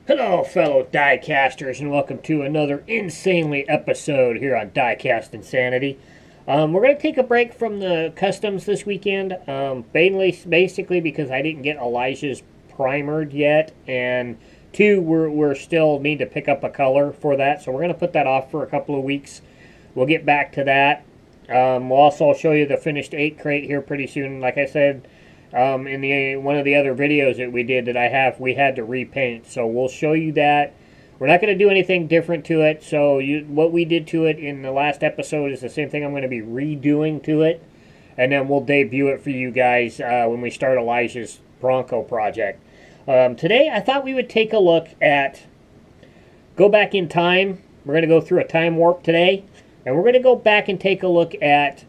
Hello, fellow diecasters, and welcome to another insanely episode here on Diecast Insanity. We're going to take a break from the customs this weekend, basically because I didn't get Elijah's primered yet, and two, we're still need to pick up a color for that, so we're going to put that off for a couple of weeks. We'll get back to that. We'll also show you the finished 8 crate here pretty soon. Like I said, in the one of the other videos that we did we had to repaint, so we'll show you that. We're not going to do anything different to it, so what we did to it in the last episode is the same thing I'm going to be redoing to it, and then we'll debut it for you guys when we start Elijah's Bronco project. Today I thought we would take a look at, go back in time. We're going to go through a time warp today, and we're going to go back and take a look at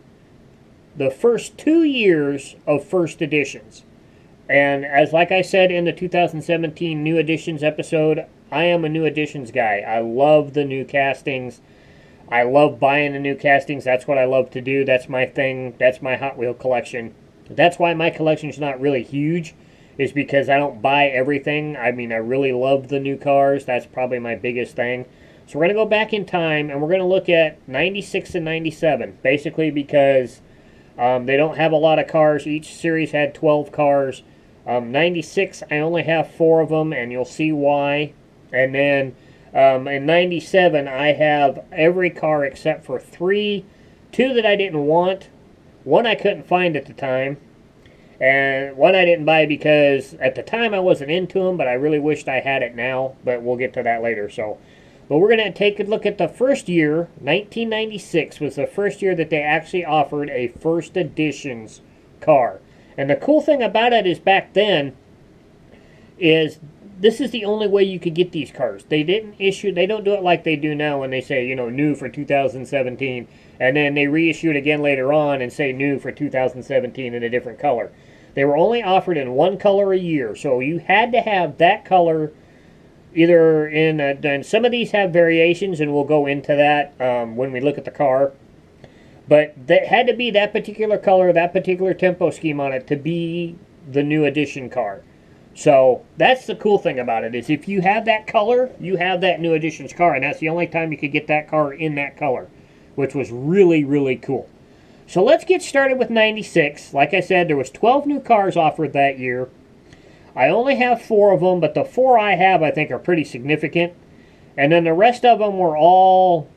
the first 2 years of first editions. And like I said in the 2017 new editions episode, I am a new editions guy. I love the new castings. I love buying the new castings. That's what I love to do. That's my thing. That's my Hot Wheel collection. That's why my collection is not really huge, is because I don't buy everything. I mean, I really love the new cars. That's probably my biggest thing. So we're going to go back in time, and we're going to look at 96 and 97, basically because they don't have a lot of cars. Each series had 12 cars. 96, I only have 4 of them, and you'll see why. And then in 97, I have every car except for 3. 2 that I didn't want. 1 I couldn't find at the time. And 1 I didn't buy because at the time I wasn't into them, but I really wished I had it now. But we'll get to that later. But we're going to take a look at the first year. 1996 was the first year that they actually offered a first editions car. And the cool thing about it is back then is this is the only way you could get these cars. They don't do it like they do now when they say, new for 2017. And then they reissue it again later on and say new for 2017 in a different color. They were only offered in 1 color a year. So you had to have that color either in, and some of these have variations, and we'll go into that when we look at the car. But that had to be that particular color, that particular tempo scheme on it to be the new edition car. So that's the cool thing about it, is if you have that color, you have that new edition's car, and that's the only time you could get that car in that color, which was really, really cool. So let's get started with 96. Like I said, there was 12 new cars offered that year. I only have 4 of them, but the 4 I have I think are pretty significant. And then the rest of them were all,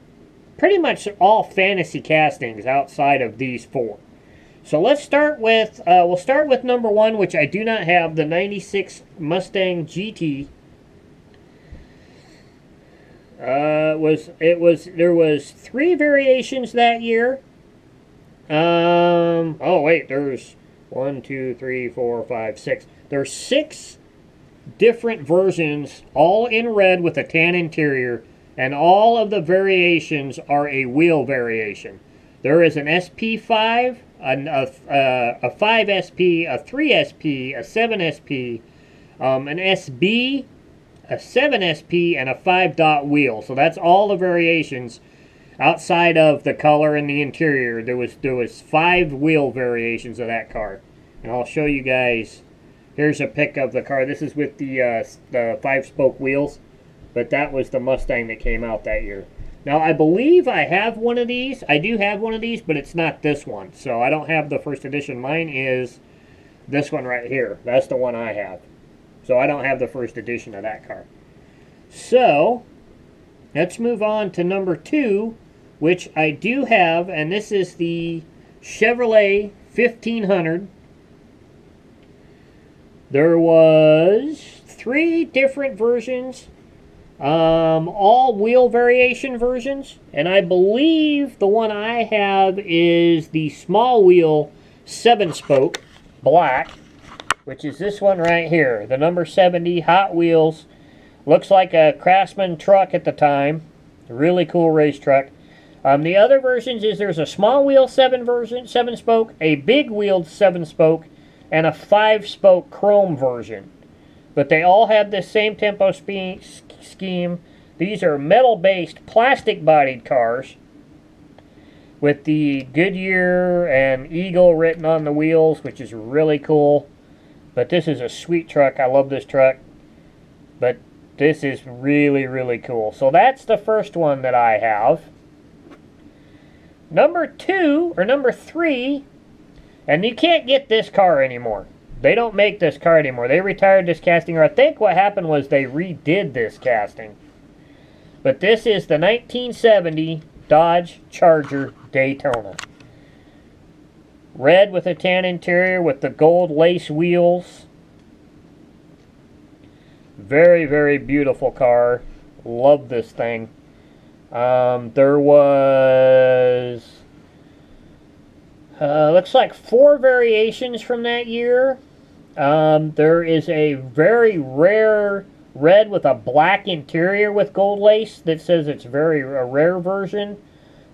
pretty much all fantasy castings outside of these 4. So let's start with, we'll start with number 1, which I do not have, the 96 Mustang GT. There was 3 variations that year. Oh wait, there's 1, 2, 3, 4, 5, 6. There's 6 different versions, all in red with a tan interior, and all of the variations are a wheel variation. There is an SP5, a 5 SP, a 3 SP, a 7 SP, an SB, a 7 SP, and a 5 dot wheel. So that's all the variations outside of the color and the interior. There was 5 wheel variations of that car, and I'll show you guys. Here's a pic of the car. This is with the 5-spoke wheels, but that was the Mustang that came out that year. Now, I believe I have one of these. I do have one of these, but it's not this one. So I don't have the first edition. Mine is this one right here. That's the one I have. So I don't have the first edition of that car. So let's move on to number 2, which I do have, and this is the Chevrolet 1500. There was 3 different versions, all wheel variation versions, and I believe the one I have is the small wheel 7-spoke black, which is this one right here, the number 70 Hot Wheels. Looks like a Craftsman truck at the time. A really cool race truck. The other versions is there's a small wheel 7-spoke, a big wheeled 7-spoke, and a 5-spoke chrome version. But they all have the same tempo scheme. These are metal-based, plastic-bodied cars with the Goodyear and Eagle written on the wheels, which is really cool. But this is a sweet truck. I love this truck. But This is really, really cool. So that's the first one that I have. Number 2, or number 3, and you can't get this car anymore. They don't make this car anymore. They retired this casting, or I think what happened was they redid this casting. But this is the 1970 Dodge Charger Daytona. Red with a tan interior with the gold lace wheels. Very, very beautiful car. Love this thing. There was... looks like 4 variations from that year. There is a very rare red with a black interior with gold lace that says it's a rare version.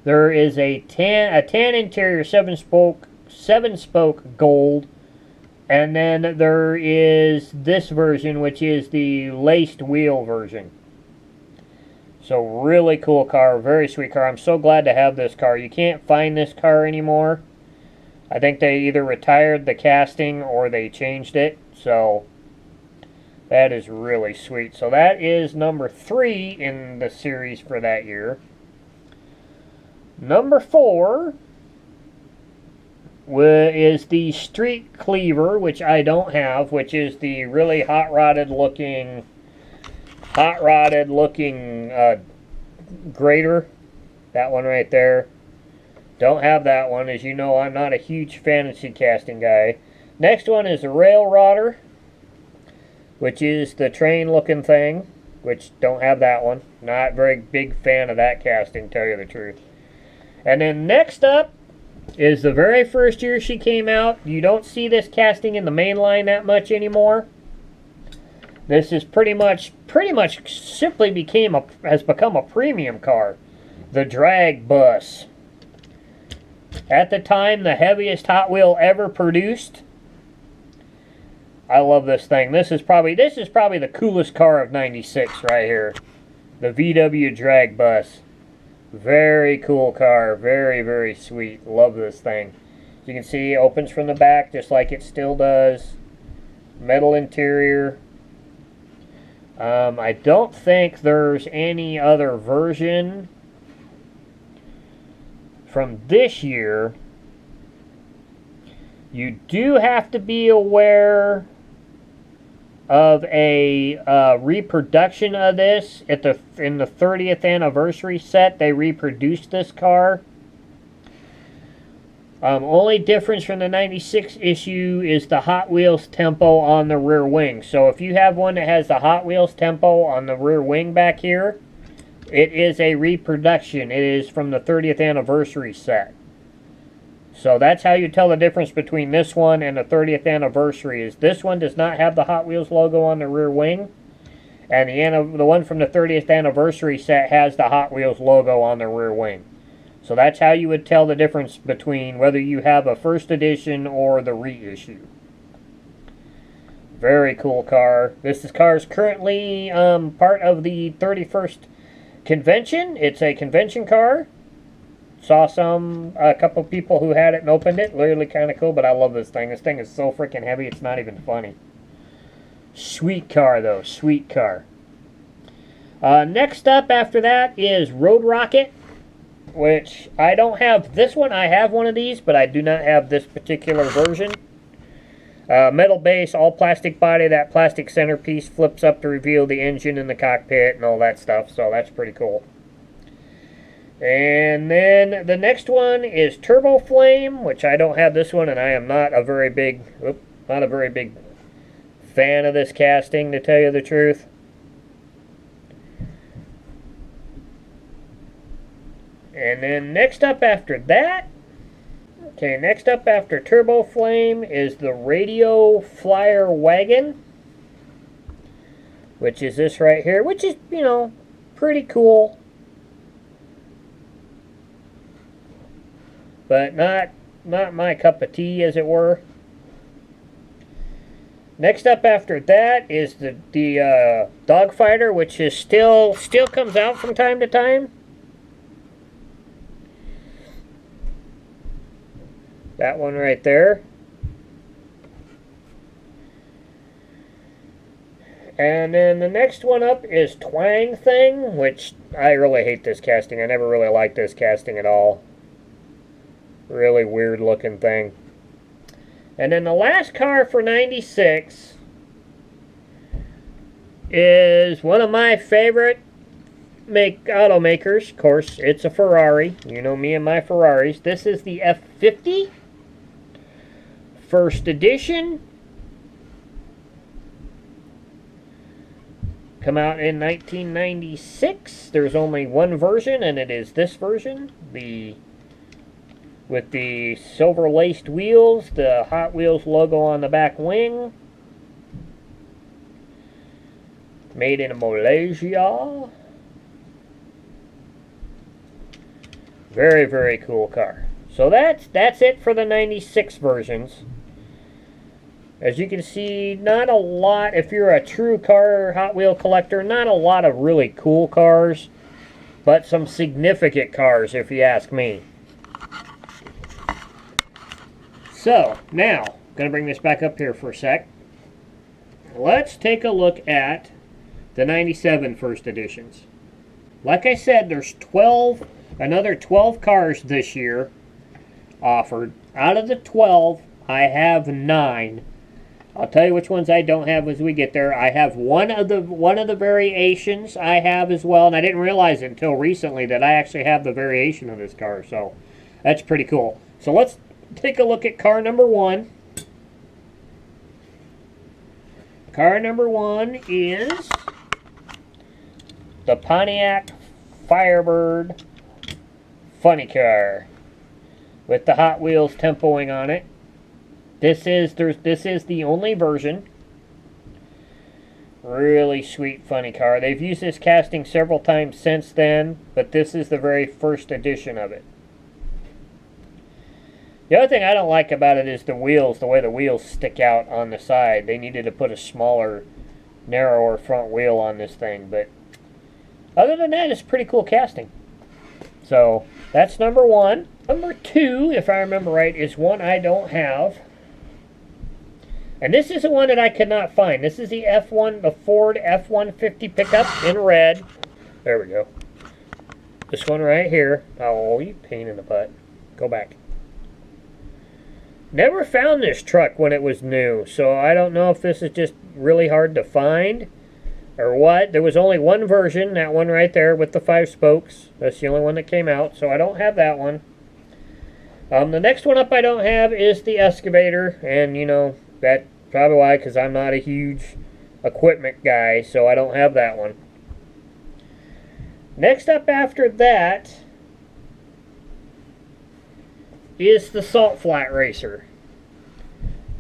There is a tan interior 7-spoke gold. And then there is this version, which is the laced wheel version. So really cool car, very sweet car. I'm so glad to have this car. You can't find this car anymore. I think they either retired the casting or they changed it. So that is really sweet. So that is number 3 in the series for that year. Number 4 is the Street Cleaver, which I don't have, which is the really hot-rodded looking grader. That one right there. Don't have that one. As you know, I'm not a huge fantasy casting guy. Next one is the Rail Rodder, which is the train looking thing, which don't have that one. Not very big fan of that casting, tell you the truth. And then next up is the very first year she came out. You don't see this casting in the main line that much anymore. This is pretty much simply has become a premium car. The Drag Bus. At the time, the heaviest Hot Wheel ever produced. I love this thing. This is probably the coolest car of '96 right here. The VW Drag Bus. Very cool car. Very, very sweet. Love this thing. As you can see, it opens from the back just like it still does. Metal interior. I don't think there's any other version from this year. You do have to be aware of a reproduction of this in the 30th anniversary set. They reproduced this car. Only difference from the 96 issue is the Hot Wheels tempo on the rear wing. So if you have one that has the Hot Wheels tempo on the rear wing back here, it is a reproduction. It is from the 30th anniversary set. So that's how you tell the difference between this one and the 30th anniversary. Is this one does not have the Hot Wheels logo on the rear wing, and the one from the 30th anniversary set has the Hot Wheels logo on the rear wing. So that's how you would tell the difference between whether you have a first edition or the reissue. Very cool car. This car is currently part of the 31st convention. It's a convention car. Saw a couple people who had it and opened it. Literally kind of cool, but I love this thing. This thing is so freaking heavy, it's not even funny. Sweet car, though. Sweet car. Next up after that is Road Rocket, which I don't have this one. I have one of these, but I do not have this particular version. Metal base, all plastic body. That plastic centerpiece flips up to reveal the engine and the cockpit and all that stuff, so that's pretty cool. And then the next one is Turbo Flame, which I don't have this one, and I am not a very big fan of this casting, to tell you the truth. And then next up after that, next up after Turbo Flame is the Radio Flyer Wagon, which is this right here, which is, pretty cool. But not my cup of tea, as it were. Next up after that is the Dogfighter, which is still comes out from time to time. That one right there. And then the next one up is Twang Thing, which I really hate this casting. I never really liked this casting at all. Really weird looking thing. And then the last car for 96 is one of my favorite automakers. Of course, it's a Ferrari. You know me and my Ferraris. This is the F50 first edition. Come out in 1996. There's only one version, and it is this version. With the silver laced wheels, the Hot Wheels logo on the back wing. Made in Malaysia. Very, very cool car. So that's it for the 96 versions. As you can see, not a lot, if you're a true car Hot Wheel collector, not a lot of really cool cars, but some significant cars, if you ask me. So, now, I'm going to bring this back up here for a sec. Let's take a look at the 97 first editions. Like I said, there's another 12 cars this year offered. Out of the 12, I have 9. I'll tell you which ones I don't have as we get there. I have one of the variations I have as well, and I didn't realize it until recently that I actually have the variation of this car, so that's pretty cool. So let's take a look at car number 1. Car number 1 is the Pontiac Firebird Funny Car with the Hot Wheels tempoing on it. This is the only version. Really sweet funny car. They've used this casting several times since then, but this is the very first edition of it. The other thing I don't like about it is the wheels, the way the wheels stick out on the side. They needed to put a smaller, narrower front wheel on this thing, but other than that, it's pretty cool casting. So, that's number 1. Number 2, if I remember right, is one I don't have. And this is the one that I could not find. This is the Ford F-150 pickup in red. There we go. This one right here. Oh, you pain in the butt. Go back. Never found this truck when it was new, so I don't know if this is just really hard to find or what. There was only one version, that one right there with the 5 spokes. That's the only one that came out, so I don't have that one. The next one up I don't have is the excavator, and you know, that's probably why, because I'm not a huge equipment guy, so I don't have that one. Next up after that is the Salt Flat Racer.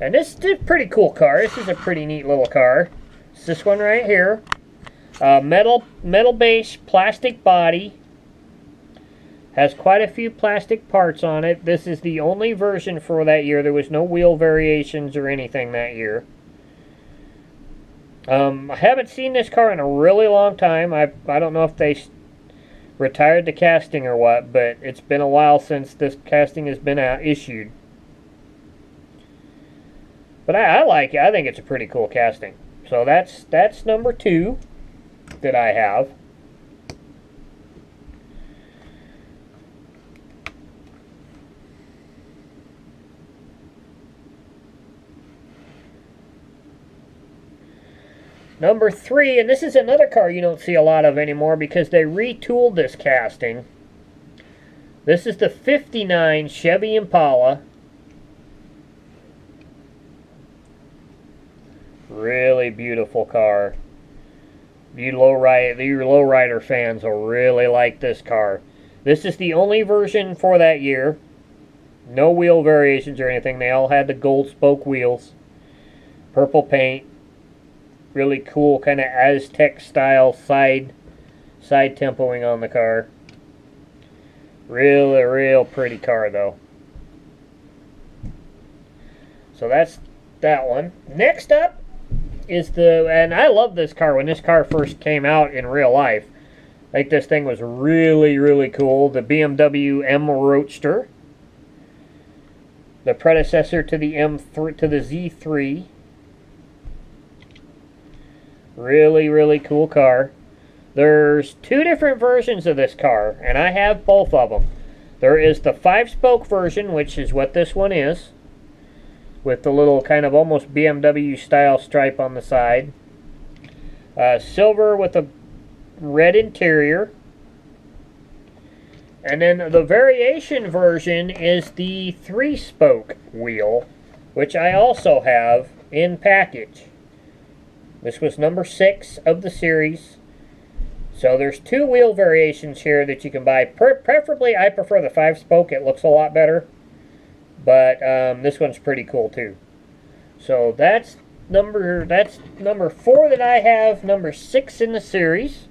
And this is a pretty cool car. This is a pretty neat little car. It's this one right here. Metal base, plastic body. Has quite a few plastic parts on it. This is the only version for that year. There was no wheel variations or anything that year. I haven't seen this car in a really long time. I don't know if they retired the casting or what, but it's been a while since this casting has been issued. But I like it. I think it's a pretty cool casting. So that's number 2 that I have. Number 3, and this is another car you don't see a lot of anymore because they retooled this casting. This is the 59 Chevy Impala. Really beautiful car. You lowrider fans will really like this car. This is the only version for that year. No wheel variations or anything. They all had the gold spoke wheels. Purple paint. Really cool kind of Aztec style side tempoing on the car. Real pretty car though. So that's that one. Next up is and I love this car when this car first came out in real life. I think this thing was really cool. The BMW M Roadster. The predecessor to the Z3. Really, really cool car. There's two different versions of this car, and I have both of them. There is the 5-spoke version, which is what this one is, with the little kind of almost BMW style stripe on the side. Silver with a red interior. And then the variation version is the 3-spoke wheel, which I also have in package. This was number 6 of the series. So there's 2 wheel variations here that you can buy. Preferably, I prefer the 5-spoke. It looks a lot better. But this one's pretty cool too. So that's number 4 that I have. Number 6 in the series.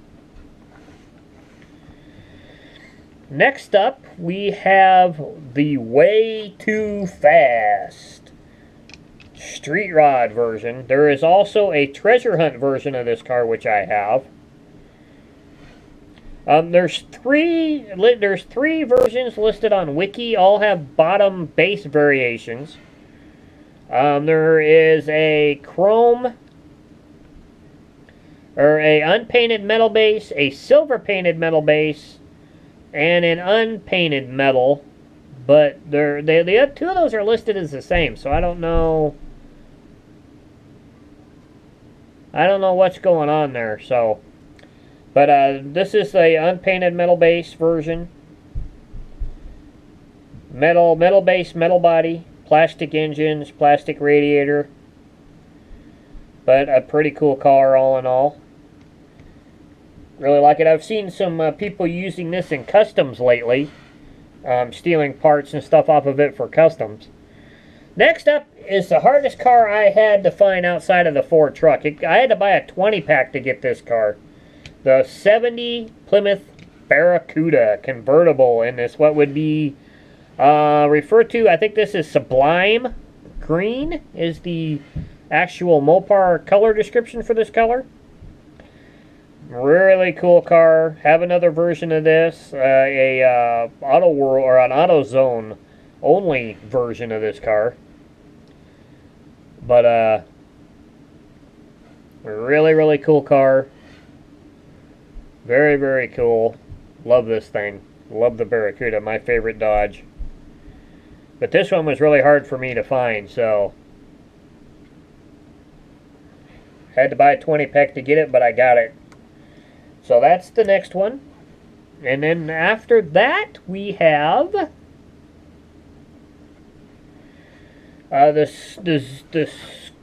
Next up, we have the Way Too Fast Street Rod version. There is also a Treasure Hunt version of this car, which I have. There's three versions listed on Wiki. All have bottom base variations. There is a chrome or a unpainted metal base, a silver painted metal base, and an unpainted metal. But the 2 of those are listed as the same, so I don't know. I don't know what's going on there. So. But this is the unpainted metal base version. Metal base, metal body, plastic engines, plastic radiator. But a pretty cool car all in all. Really like it. I've seen some people using this in customs lately. Stealing parts and stuff off of it for customs. Next up is the hardest car I had to find outside of the Ford truck. I had to buy a 20-pack to get this car. The 70 Plymouth Barracuda convertible in this, what would be referred to, I think this is Sublime Green, is the actual Mopar color description for this color. Really cool car. Have another version of this, Auto World or an AutoZone only version of this car. But really, really cool car. Very, very cool. Love this thing. Love the Barracuda. My favorite Dodge. But this one was really hard for me to find, so had to buy a 20-pack to get it, but I got it. So that's the next one. And then after that, we have the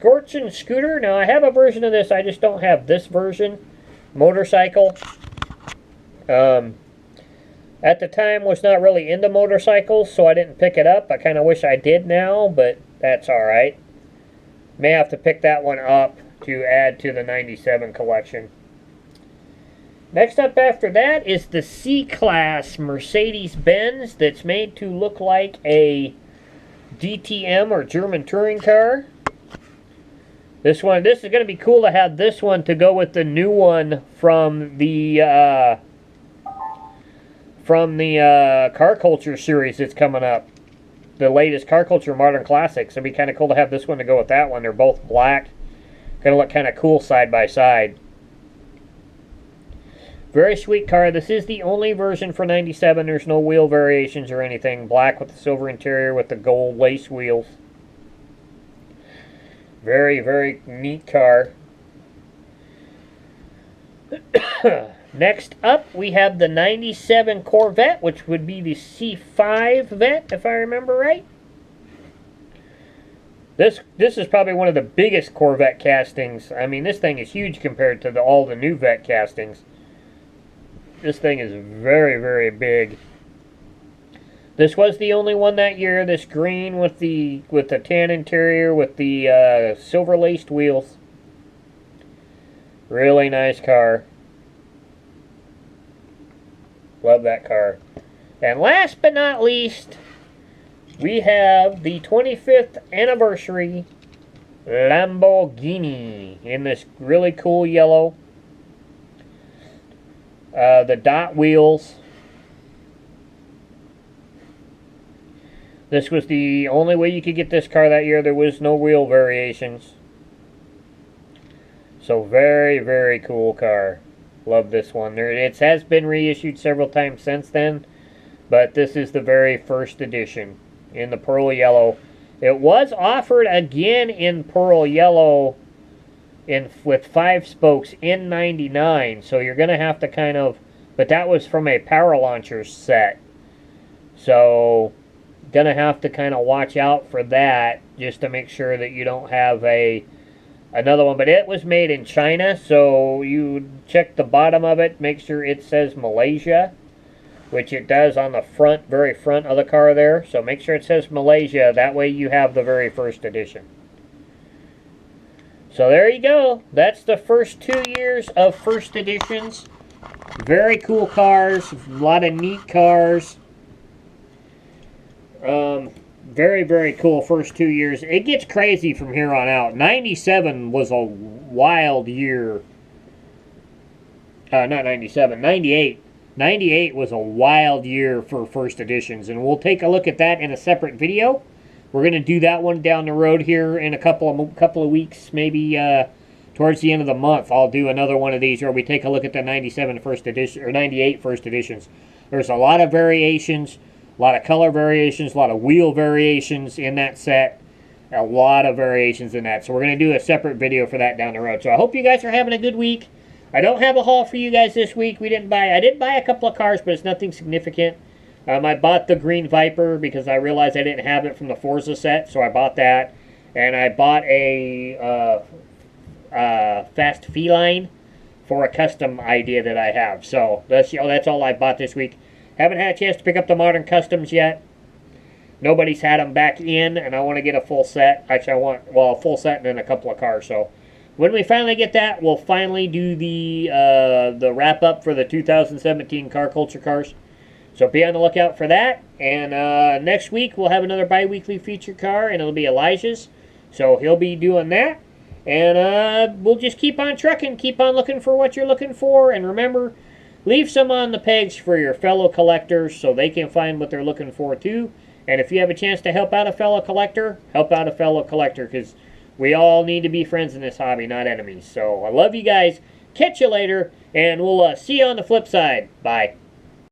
Scorchin' Scooter. Now, I have a version of this. I just don't have this version. Motorcycle. At the time was not really into motorcycles, so I didn't pick it up. I kind of wish I did now, but that's alright. May have to pick that one up to add to the 97 collection. Next up after that is the C-Class Mercedes-Benz that's made to look like a DTM or German touring car. This is going to be cool to have this one to go with the new one from the Car Culture series that's coming up. The latest Car Culture Modern Classics. It'd be kind of cool to have this one to go with that one. They're both black. Going to look kind of cool side by side. Very sweet car. This is the only version for 97. There's no wheel variations or anything. Black with the silver interior with the gold lace wheels. Very, very neat car. Next up, we have the 97 Corvette, which would be the C5 Vette, if I remember right. This is probably one of the biggest Corvette castings. I mean, this thing is huge compared to all the new Vette castings. This thing is very, very big. This was the only one that year. This green with the tan interior with the silver laced wheels. Really nice car. Love that car. And last but not least, we have the 25th anniversary Lamborghini in this really cool yellow. The dot wheels. This was the only way you could get this car that year. There was no wheel variations. So very, very cool car. Love this one. It has been reissued several times since then, but this is the very first edition in the pearl yellow. It was offered again in pearl yellow with 5 spokes in '99, so you're going to have to kind of, but that was from a power launcher set. So going to have to kind of watch out for that just to make sure that you don't have another one. But it was made in China, so you check the bottom of it, make sure it says Malaysia, which it does on the front, very front of the car there. So make sure it says Malaysia. That way you have the very first edition. So there you go. That's the first 2 years of first editions. Very cool cars. A lot of neat cars. Very, very cool first 2 years. It gets crazy from here on out. 97 was a wild year. Not 97, 98. 98 was a wild year for first editions, and we'll take a look at that in a separate video. We're going to do that one down the road here in a couple of weeks, maybe towards the end of the month. I'll do another one of these where we take a look at the 97 first edition or 98 first editions. There's a lot of variations, a lot of color variations, a lot of wheel variations in that set. A lot of variations in that. So we're going to do a separate video for that down the road. So I hope you guys are having a good week. I don't have a haul for you guys this week. I did buy a couple of cars, but it's nothing significant. I bought the Green Viper because I realized I didn't have it from the Forza set, so I bought that. And I bought a Fast Feline for a custom idea that I have. So that's all I bought this week. Haven't had a chance to pick up the Modern Customs yet. Nobody's had them back in, and I want to get a full set. Actually, I want, a full set and then a couple of cars. So when we finally get that, we'll finally do the wrap-up for the 2017 Car Culture cars. So be on the lookout for that. And next week, we'll have another bi-weekly feature car, and it'll be Elijah's. So he'll be doing that. And we'll just keep on trucking, keep on looking for what you're looking for. And remember, leave some on the pegs for your fellow collectors so they can find what they're looking for too. And if you have a chance to help out a fellow collector, help out a fellow collector, because we all need to be friends in this hobby, not enemies. So I love you guys. Catch you later, and we'll see you on the flip side. Bye.